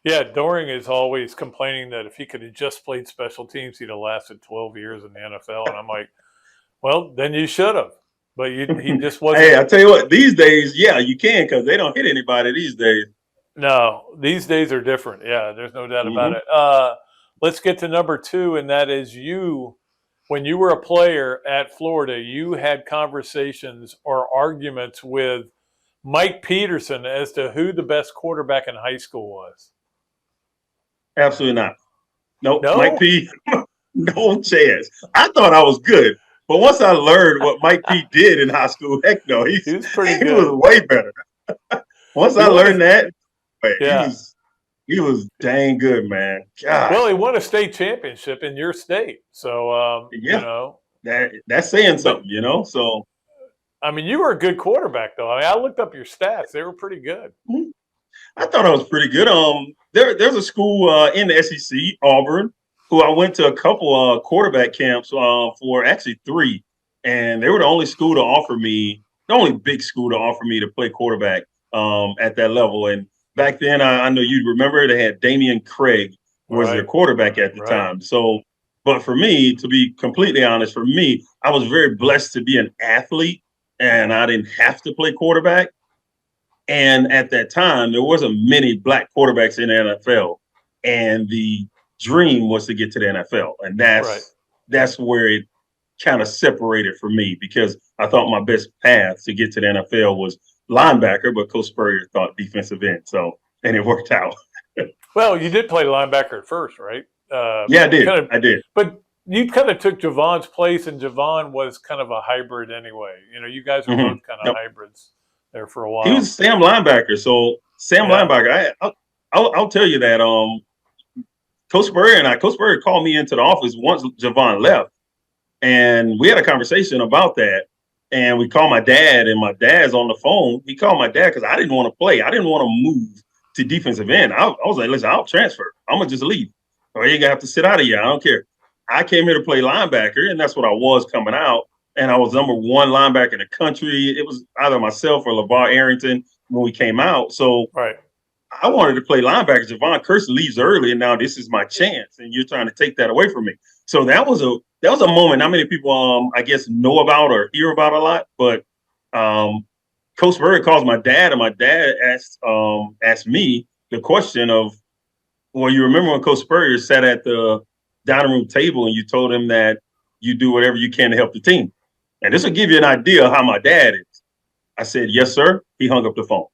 Yeah, Doring is always complaining that if he could have just played special teams, he'd have lasted 12 years in the NFL. And I'm like, well, then you should have. But he just wasn't. Hey, I tell you what, these days, yeah, you can, because they don't hit anybody these days. No, these days are different. Yeah, there's no doubt about it. Let's get to number 2, and that is you. When you were a player at Florida, you had conversations or arguments with Mike Peterson as to who the best quarterback in high school was. Absolutely not. Nope. No, Mike P, no chance. I thought I was good, but once I learned what Mike P did in high school, heck no, he was pretty good. He was way better. Once I learned that, he was dang good, man. God. Well, he won a state championship in your state, so you know that's saying something, you know. So I mean, you were a good quarterback, though. I mean, I looked up your stats; they were pretty good. I thought I was pretty good. There's a school in the SEC, Auburn, who I went to a couple quarterback camps for, actually 3, and they were the only school to offer me, the only big school to offer me to play quarterback at that level. And back then, I know you'd remember they had Damian Craig was their quarterback at the time. So, but for me, to be completely honest, for me, I was very blessed to be an athlete, and I didn't have to play quarterback. And at that time, there wasn't many black quarterbacks in the NFL, and the dream was to get to the NFL, and that's where it kind of separated for me, because I thought my best path to get to the NFL was linebacker, but Coach Spurrier thought defensive end, and it worked out. Well, you did play linebacker at first, right? Yeah, I did. But you kind of took Javon's place, and Javon was kind of a hybrid anyway. You know, you guys were both kind of hybrids there for a while. He was Sam linebacker. So Sam linebacker, I'll tell you that Coach Spurrier called me into the office once Javon left, and we had a conversation about that. And we called my dad, and my dad's on the phone. He called my dad because I didn't want to play. I didn't want to move to defensive end. I was like, listen, I'll transfer. I'm gonna just leave. Or you ain't gonna have to sit out of here. I don't care. I came here to play linebacker, and that's what I was coming out. And I was number 1 linebacker in the country. It was either myself or LeVar Arrington when we came out. So I wanted to play linebacker. Javon Curse leaves early, and now this is my chance. And you're trying to take that away from me. So that was a moment not many people I guess know about or hear about a lot. But Coach Spurrier calls my dad, and my dad asked me the question of, well, you remember when Coach Spurrier sat at the dining room table and you told him that you do whatever you can to help the team? And this will give you an idea of how my dad is. I said, yes, sir. He hung up the phone.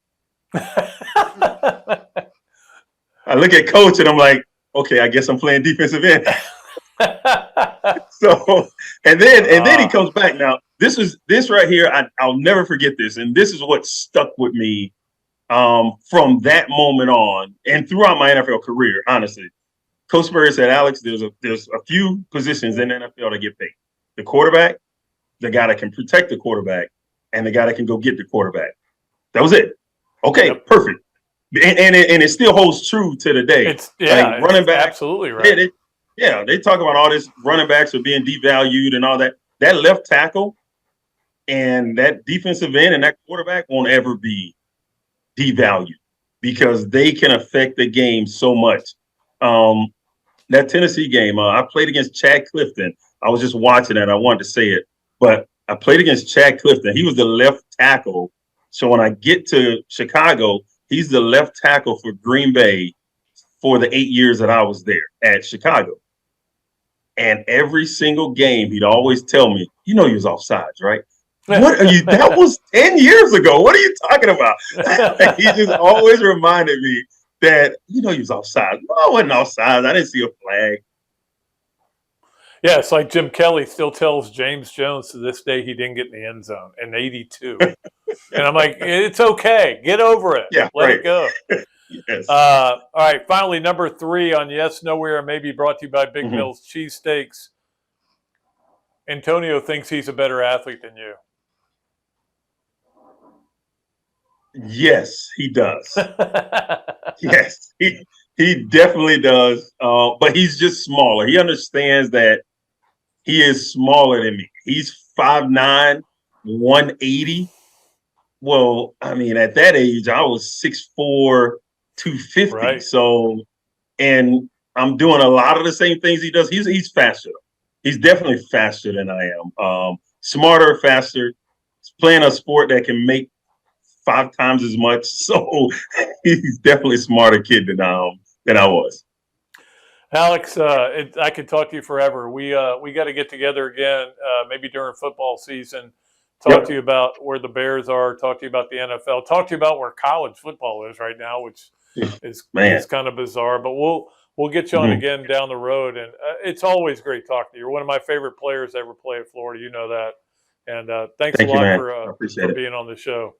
I look at Coach and I'm like, okay, I guess I'm playing defensive end. So, and then he comes back. Now, this right here, I'll never forget this. And this is what stuck with me from that moment on and throughout my NFL career, honestly. Coach Spurrier said, Alex, there's a few positions in the NFL that get paid. The quarterback, the guy that can protect the quarterback, and the guy that can go get the quarterback. That was it. Okay, perfect. And it still holds true to the day. Like running back, absolutely right. They talk about all this running backs are being devalued and all that. That left tackle and that defensive end and that quarterback won't ever be devalued because they can affect the game so much. That Tennessee game, I played against Chad Clifton. I was just watching that. I wanted to say it, but I played against Chad Clifton. He was the left tackle. So when I get to Chicago, he's the left tackle for Green Bay for the 8 years that I was there at Chicago. And every single game, he'd always tell me, you know, he was offsides, right? What are you? That was 10 years ago. What are you talking about? He just always reminded me that, you know, he was offside. No, I wasn't offside. I didn't see a flag. Yeah, it's like Jim Kelly still tells James Jones to this day he didn't get in the end zone in 82. And I'm like, it's okay. Get over it. Yeah, Let it go. Yes. All right, finally, number 3 on Yes, Nowhere, maybe brought to you by Big Mills Cheesesteaks. Antonio thinks he's a better athlete than you. Yes, he does. Yes, he definitely does. But he's just smaller. He understands that he is smaller than me. He's 5'9", 180. Well, I mean, at that age, I was 6'4", 250. Right. So, and I'm doing a lot of the same things he does. He's faster. He's definitely faster than I am. Smarter, faster. He's playing a sport that can make 5 times as much. So he's definitely a smarter kid than I was. Alex, I could talk to you forever. We got to get together again, maybe during football season. Talk to you about where the Bears are. Talk to you about the NFL. Talk to you about where college football is right now, which is kind of bizarre. But we'll get you on again down the road. And it's always great talking to you. You're one of my favorite players to ever play at Florida. You know that. And thanks a lot for being on the show.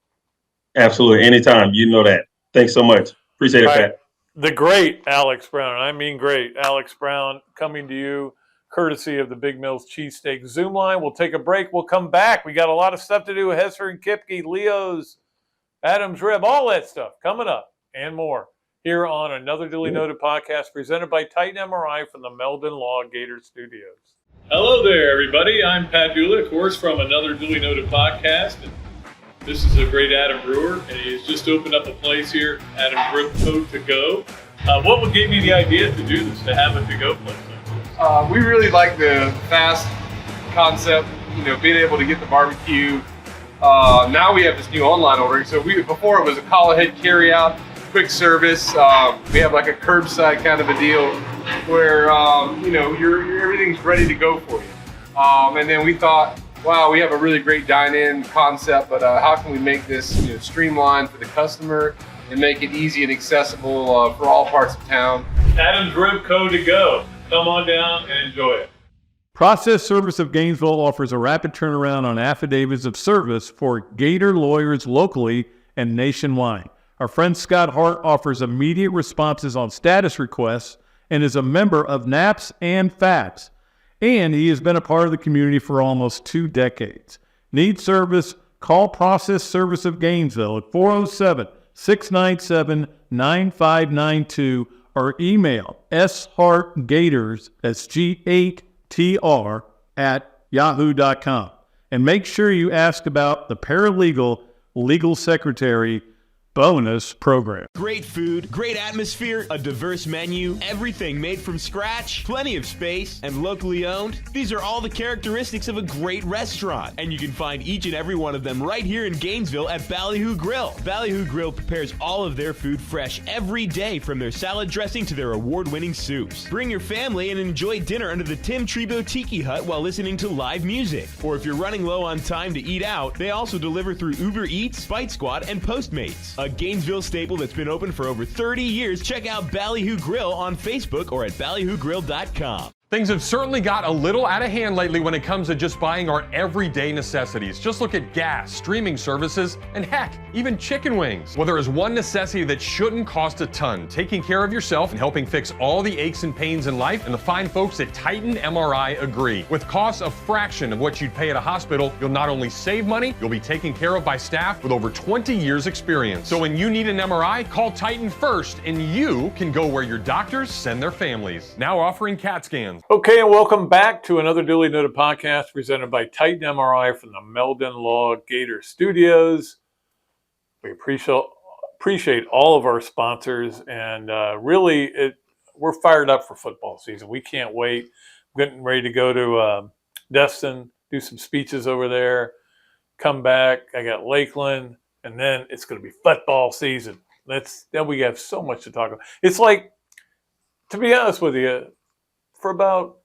Absolutely. Anytime. You know that. Thanks so much. Appreciate it, Pat. The great Alex Brown. I mean great. Alex Brown coming to you courtesy of the Big Mills Cheesesteaks Zoom line. We'll take a break. We'll come back. We got a lot of stuff to do with Hesser and Kipke, Leo's, Adam's Rib, all that stuff coming up and more here on another Dooley Noted podcast presented by Titan MRI from the Meldon Law Gator Studios. Hello there, everybody. I'm Pat Dooley, of course, from another Dooley Noted podcast. And this is a great Adam brewer, and he's just opened up a place here, Adam's Rib Co. to go. What gave you the idea to do this, to have a to-go place like this? We really like the fast concept, being able to get the barbecue. Now we have this new online ordering. So before it was a call ahead carry out, quick service. We have like a curbside kind of a deal where everything's ready to go for you. And then we thought, wow, we have a really great dine-in concept, but how can we make this streamlined for the customer and make it easy and accessible for all parts of town? Adam's Rib Co. to go. Come on down and enjoy it. Process Service of Gainesville offers a rapid turnaround on affidavits of service for Gator lawyers locally and nationwide. Our friend Scott Hart offers immediate responses on status requests and is a member of NAPS and FAPS. And he has been a part of the community for almost 2 decades. Need service? Call Process Service of Gainesville at 407-697-9592 or email shartgators, that's G8TR, at yahoo.com. And make sure you ask about the paralegal legal secretary bonus program. Great food, great atmosphere, a diverse menu, everything made from scratch, plenty of space, and locally owned. These are all the characteristics of a great restaurant, and you can find each and every one of them right here in Gainesville at Ballyhoo Grill. Ballyhoo Grill prepares all of their food fresh every day, from their salad dressing to their award-winning soups. Bring your family and enjoy dinner under the Tim Trebo Tiki Hut while listening to live music. Or if you're running low on time to eat out, they also deliver through Uber Eats, Bite Squad, and Postmates. A Gainesville staple that's been open for over 30 years. Check out Ballyhoo Grill on Facebook or at ballyhoogrill.com. Things have certainly got a little out of hand lately when it comes to just buying our everyday necessities. Just look at gas, streaming services, and heck, even chicken wings. Well, there is one necessity that shouldn't cost a ton: taking care of yourself and helping fix all the aches and pains in life, and the fine folks at Titan MRI agree. With costs a fraction of what you'd pay at a hospital, you'll not only save money, you'll be taken care of by staff with over 20 years experience. So when you need an MRI, call Titan first, and you can go where your doctors send their families. Now offering CAT scans. Okay, and welcome back to another Dooley Noted podcast presented by Titan MRI from the Meldon Law Gator Studios. We appreciate all of our sponsors, and we're fired up for football season. We can't wait. We're getting ready to go to Destin, do some speeches over there, come back. I got Lakeland, and then it's going to be football season. Then we have so much to talk about. It's like, to be honest with you, for about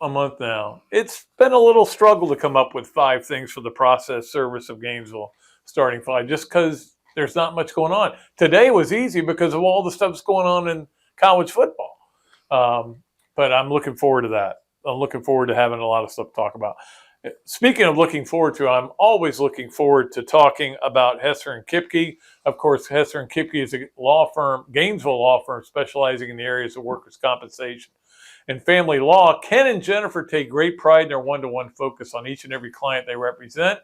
a month now, it's been a little struggle to come up with 5 things for the Process Service of Gainesville starting 5, just because there's not much going on. Today was easy because of all the stuff that's going on in college football. But I'm looking forward to that. I'm looking forward to having a lot of stuff to talk about. Speaking of looking forward to, I'm always looking forward to talking about Hesser and Kipke. Of course, Hesser and Kipke is a law firm, Gainesville law firm, specializing in the areas of workers' compensation and family law. Ken and Jennifer take great pride in their one-to-one focus on each and every client they represent.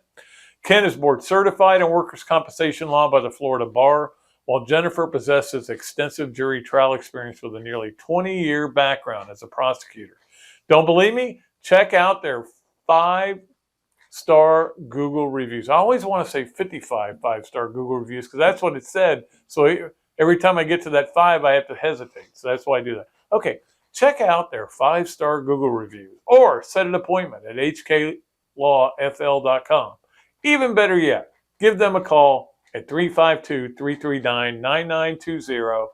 Ken is board certified in workers' compensation law by the Florida Bar, while Jennifer possesses extensive jury trial experience with a nearly 20-year background as a prosecutor. Don't believe me? Check out their 5-star Google reviews. I always want to say 55 5-star Google reviews because that's what it said. So every time I get to that 5, I have to hesitate. So that's why I do that. Okay. Check out their 5-star Google reviews or set an appointment at hklawfl.com. Even better yet, give them a call at 352-339-9920.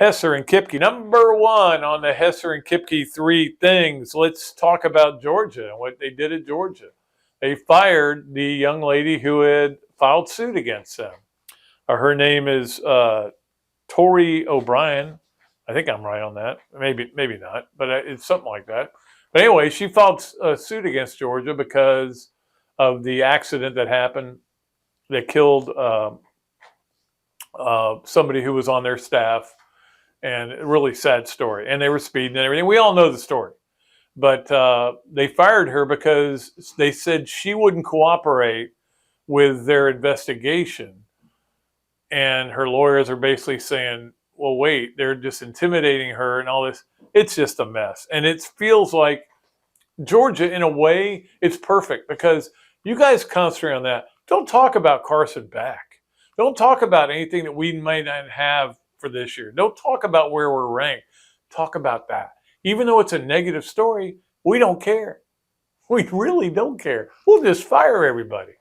Hesser and Kipke, number 1 on the Hesser and Kipke 3 things. Let's talk about Georgia and what they did at Georgia. They fired the young lady who had filed suit against them. Her name is Tori O'Brien. I think I'm right on that. Maybe not, but it's something like that. But anyway, she filed a suit against Georgia because of the accident that happened that killed somebody who was on their staff, and a really sad story. And they were speeding and everything. We all know the story. but they fired her because they said she wouldn't cooperate with their investigation. And her lawyers are basically saying, well, wait, they're just intimidating her and all this. It's just a mess. And it feels like Georgia, in a way, it's perfect because you guys concentrate on that. Don't talk about Carson Beck. Don't talk about anything that we might not have for this year. Don't talk about where we're ranked. Talk about that. Even though it's a negative story, we don't care. We really don't care. We'll just fire everybody.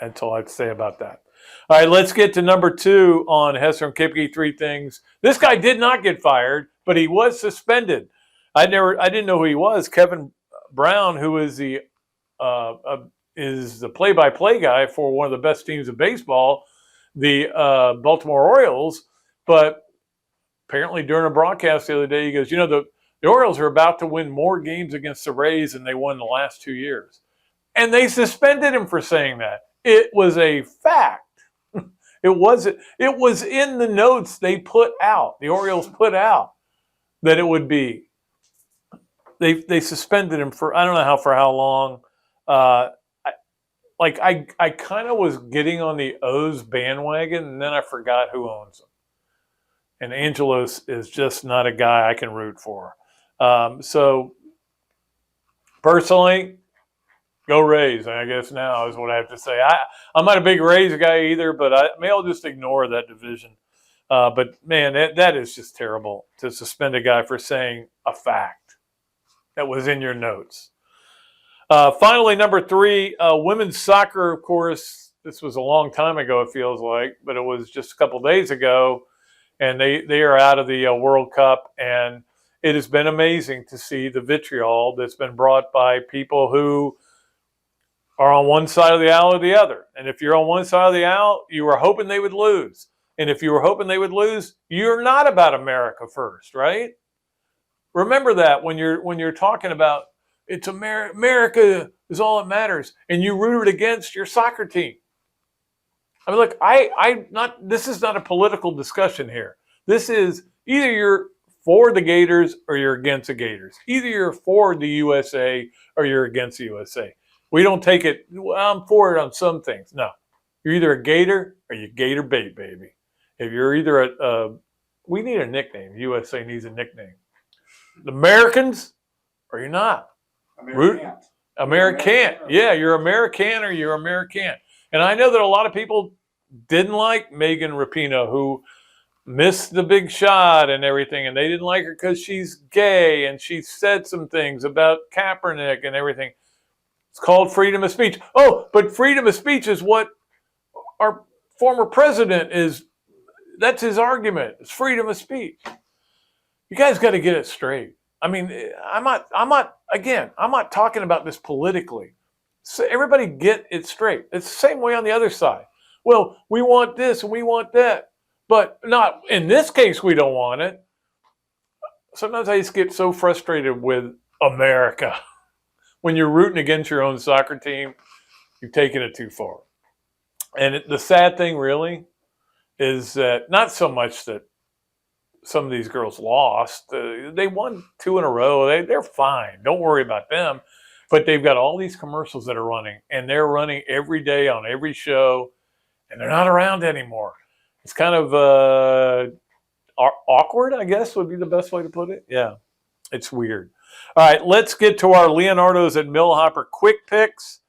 That's all I have to say about that. All right, let's get to number 2 on Hesser and Kipke, 3 things. This guy did not get fired, but he was suspended. I didn't know who he was. Kevin Brown, who is the play-by-play guy for one of the best teams of baseball, the Baltimore Orioles. But apparently during a broadcast the other day, he goes, the Orioles are about to win more games against the Rays than they won the last 2 years. And they suspended him for saying that. It was a fact. It was in the notes they put out, the Orioles put out, that it would be. They suspended him for, I don't know for how long. I kind of was getting on the O's bandwagon, and then I forgot who owns them. And Angelos is just not a guy I can root for. So personally, go Rays, I guess now is what I have to say. I'm not a big Rays guy either, but I'll just ignore that division. But, man, that is just terrible to suspend a guy for saying a fact that was in your notes. Finally, number 3, women's soccer, of course, this was a long time ago, it feels like, but it was just a couple days ago, and they are out of the World Cup, and it has been amazing to see the vitriol that's been brought by people who are on one side of the aisle or the other. And if you're on one side of the aisle, you were hoping they would lose. And if you were hoping they would lose, you're not about America first, right? Remember that when you're talking about it's America is all that matters, and you rooted against your soccer team. I mean, look, this is not a political discussion here. This is either you're for the Gators or you're against the Gators. Either you're for the USA or you're against the USA. We don't take it, I'm for it on some things. No. You're either a Gator or you Gator bait, baby. If you're either we need a nickname. USA needs a nickname. The Americans or you're not. American. Yeah, you're American or you're American. And I know that a lot of people didn't like Megan Rapinoe, who missed the big shot and everything, and they didn't like her because she's gay and she said some things about Kaepernick and everything. It's called freedom of speech. Oh, but freedom of speech is what our former president is. That's his argument. It's freedom of speech. You guys got to get it straight. I mean, I'm not talking about this politically. So everybody get it straight. It's the same way on the other side. Well, we want this and we want that, but not in this case. We don't want it. Sometimes I just get so frustrated with America. When you're rooting against your own soccer team, you've taken it too far. And the sad thing really is that not so much that some of these girls lost. They won 2 in a row. They're fine. Don't worry about them. But they've got all these commercials that are running, and they're running every day on every show, and they're not around anymore. It's kind of awkward, I guess, would be the best way to put it. Yeah, it's weird. All right, let's get to our Leonardo's and Millhopper quick picks.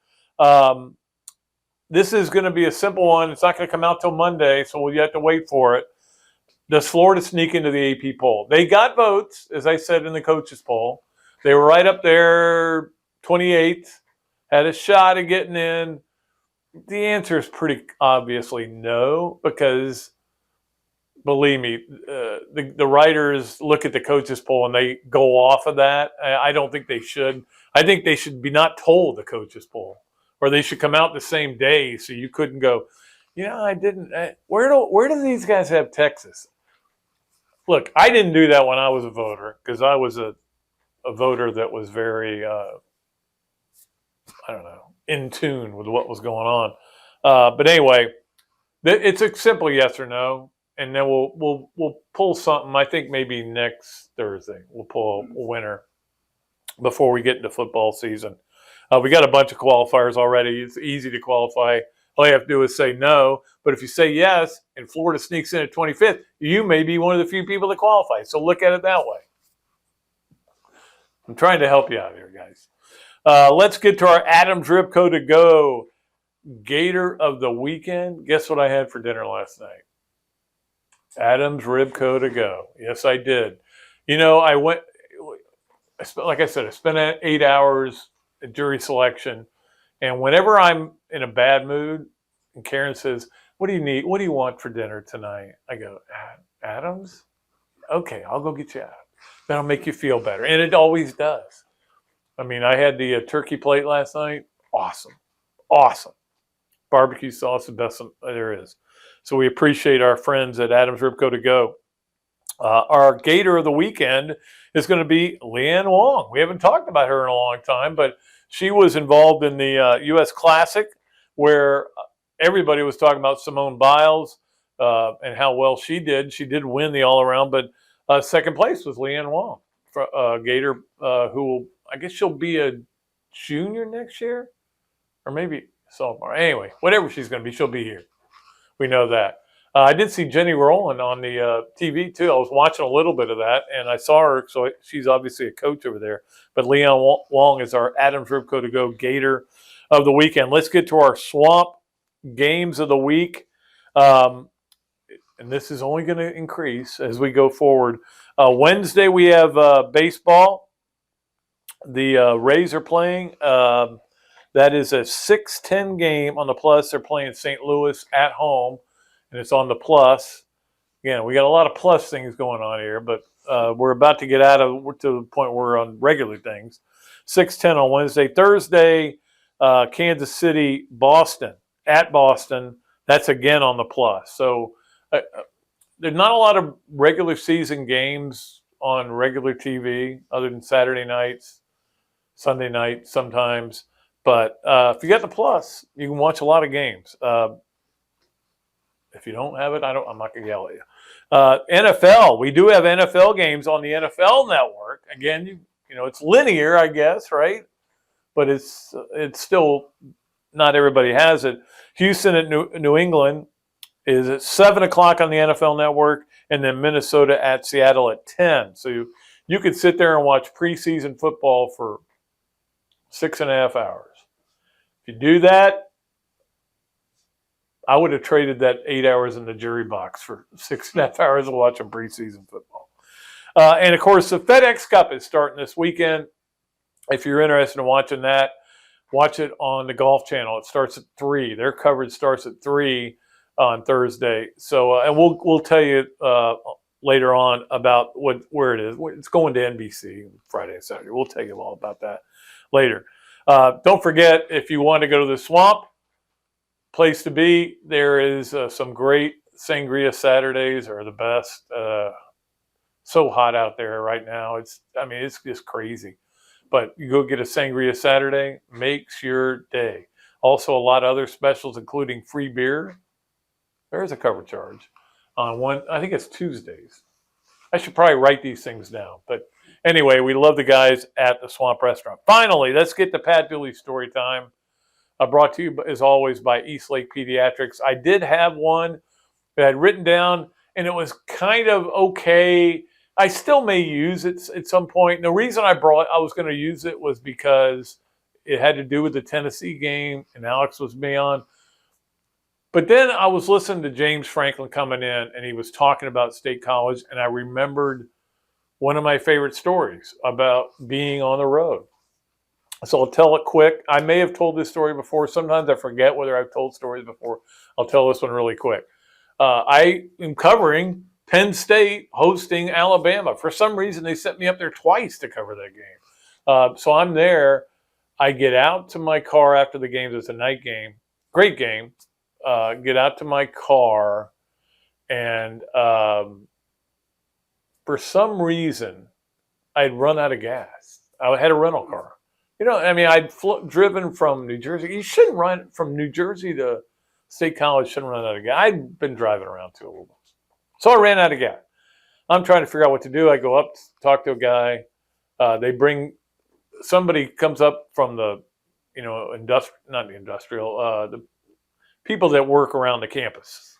This is going to be a simple one. It's not going to come out till Monday, so we'll have to wait for it. Does Florida sneak into the AP poll? They got votes, as I said in the coaches poll. They were right up there, 28th, had a shot at getting in. The answer is pretty obviously no, because believe me, the writers look at the coaches poll and they go off of that. I don't think they should. I think they should be not told the coaches poll, or they should come out the same day so you couldn't go, I didn't. Where do these guys have Texas? Look, I didn't do that when I was a voter, because I was a voter that was very, in tune with what was going on. But anyway, it's a simple yes or no. and then we'll pull something. I think maybe next Thursday we'll pull a winner before we get into football season. We got a bunch of qualifiers already. It's easy to qualify. All you have to do is say no. But if you say yes and Florida sneaks in at 25th, you may be one of the few people that qualify. So look at it that way. I'm trying to help you out here, guys. Let's get to our Adam's Ribco to go Gator of the weekend. Guess what I had for dinner last night? Adam's Ribco to go. Yes, I did. You know, like I said, I spent 8 hours at jury selection. And whenever I'm in a bad mood, and Karen says, what do you need? What do you want for dinner tonight? I go, Adam's? Okay, I'll go get you Adam's. That'll make you feel better. And it always does. I mean, I had the turkey plate last night. Awesome. Awesome. Barbecue sauce, the best there is. So we appreciate our friends at Adam's Ribco to go. Our Gator of the weekend is going to be Leanne Wong. We haven't talked about her in a long time, but she was involved in the U.S. Classic where everybody was talking about Simone Biles and how well she did. She did win the all-around, but second place was Leanne Wong, Gator, who will, I guess she'll be a junior next year or maybe sophomore. Anyway, whatever she's going to be, she'll be here. We know that. I did see Jenny Rowland on the TV, too. I was watching a little bit of that, and I saw her. So she's obviously a coach over there. But Leanne Wong is our Adam's Ribco to go Gator of the weekend. Let's get to our Swamp games of the week. And this is only going to increase as we go forward. Wednesday, we have baseball. The Rays are playing. That is a 6-10 game on the plus. They're playing St. Louis at home. And it's on the plus. Again, we got a lot of plus things going on here, but we're about to get we're to the point where we're on regular things. 6-10 on Wednesday. Thursday, Kansas City, Boston. At Boston, that's again on the plus. So there's not a lot of regular season games on regular TV other than Saturday nights, Sunday night sometimes. But if you got the plus, you can watch a lot of games. If you don't have it, I'm not going to yell at you. NFL, we do have NFL games on the NFL Network. Again, you know, it's linear, I guess, right? But it's still not everybody has it. Houston at New England is at 7 o'clock on the NFL Network, and then Minnesota at Seattle at 10. So you could sit there and watch preseason football for 6.5 hours. If you do that, I would have traded that 8 hours in the jury box for 6.5 hours of watching preseason football. And, of course, the FedEx Cup is starting this weekend. If you're interested in watching that, watch it on the Golf Channel. It starts at 3. Their coverage starts at 3 on Thursday. So, and we'll tell you later on about where it is. It's going to NBC Friday and Saturday. We'll tell you all about that later. Don't forget, if you want to go to the Swamp, place to be, there is some great sangria Saturdays are the best. So hot out there right now. It's just crazy. But you go get a sangria Saturday, makes your day. Also, a lot of other specials, including free beer. There is a cover charge on I think it's Tuesdays. I should probably write these things down. But anyway, we love the guys at the Swamp Restaurant. Finally, let's get to Pat Dooley story time. Brought to you, as always, by Eastlake Pediatrics. I did have one that I had written down, and it was kind of okay. I still may use it at some point. And the reason I was going to use it was because it had to do with the Tennessee game, and Alex was me on. But then I was listening to James Franklin coming in, and he was talking about State College, and I remembered one of my favorite stories about being on the road. So I'll tell it quick. I may have told this story before. Sometimes I forget whether I've told stories before. I'll tell this one really quick. I am covering Penn State hosting Alabama. For some reason, they sent me up there twice to cover that game. So I'm there. I get out to my car after the game. It's a night game. Great game. Get out to my car, and for some reason, I'd run out of gas. I had a rental car. You know, I mean, I'd driven from New Jersey. You shouldn't run from New Jersey to State College. Shouldn't run out of gas. I'd been driving around too a little bit. So I ran out of gas. I'm trying to figure out what to do. I go up, talk to a guy. Somebody comes up from the, the people that work around the campus.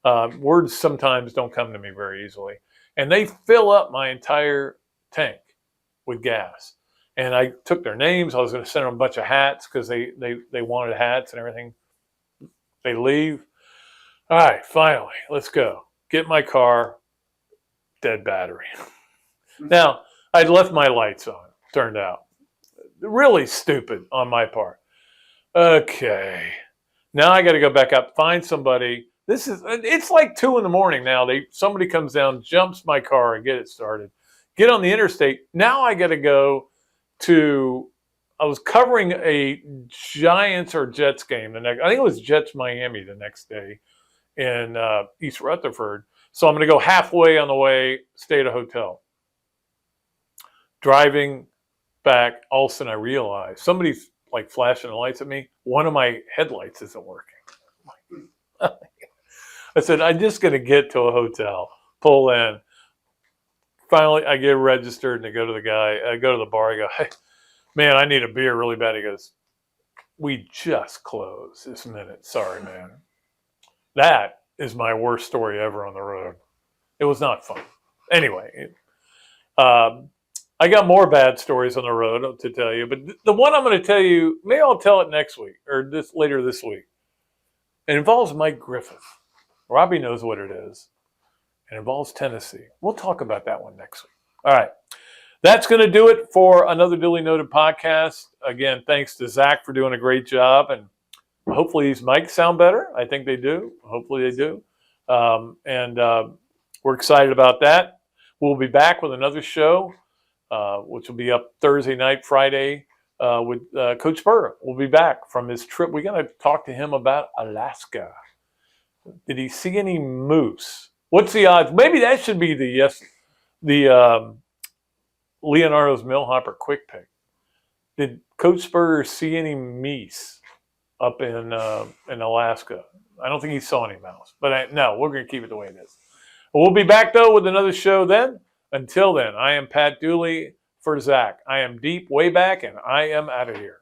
Words sometimes don't come to me very easily. And they fill up my entire tank with gas. And I took their names. I was going to send them a bunch of hats because they wanted hats and everything. They leave. All right, finally, let's go. Get in my car. Dead battery. Now, I'd left my lights on, turned out. Really stupid on my part. Okay. Now I got to go back up, find somebody. It's like 2 a.m. now. Somebody comes down, jumps my car and get it started. Get on the interstate. Now I got to go I was covering a Giants or Jets game I think it was Jets Miami the next day in East Rutherford. So I'm going to go halfway on the way, stay at a hotel. Driving back, all of a sudden I realized somebody's like flashing the lights at me. One of my headlights isn't working. I said, I'm just going to get to a hotel, pull in. Finally, I get registered and I go to the guy. I go to the bar. I go, hey, man, I need a beer really bad. He goes, we just closed this minute. Sorry, man. That is my worst story ever on the road. It was not fun. Anyway, I got more bad stories on the road to tell you, but the one I'm going to tell you, maybe I'll tell it next week or later this week. It involves Mike Griffith. Robbie knows what it is. It involves Tennessee. We'll talk about that one next week. All right. That's going to do it for another Dooley Noted podcast. Again, thanks to Zach for doing a great job. And hopefully these mics sound better. I think they do. Hopefully they do. We're excited about that. We'll be back with another show, which will be up Thursday night, Friday, with Coach Spurrier. We'll be back from his trip. We're going to talk to him about Alaska. Did he see any moose? What's the odds? Maybe that should be the Leonardo's Millhopper quick pick. Did Coach Spurrier see any meese up in Alaska? I don't think he saw any mouse. But no, we're going to keep it the way it is. We'll be back, though, with another show then. Until then, I am Pat Dooley for Zach. I am deep way back, and I am out of here.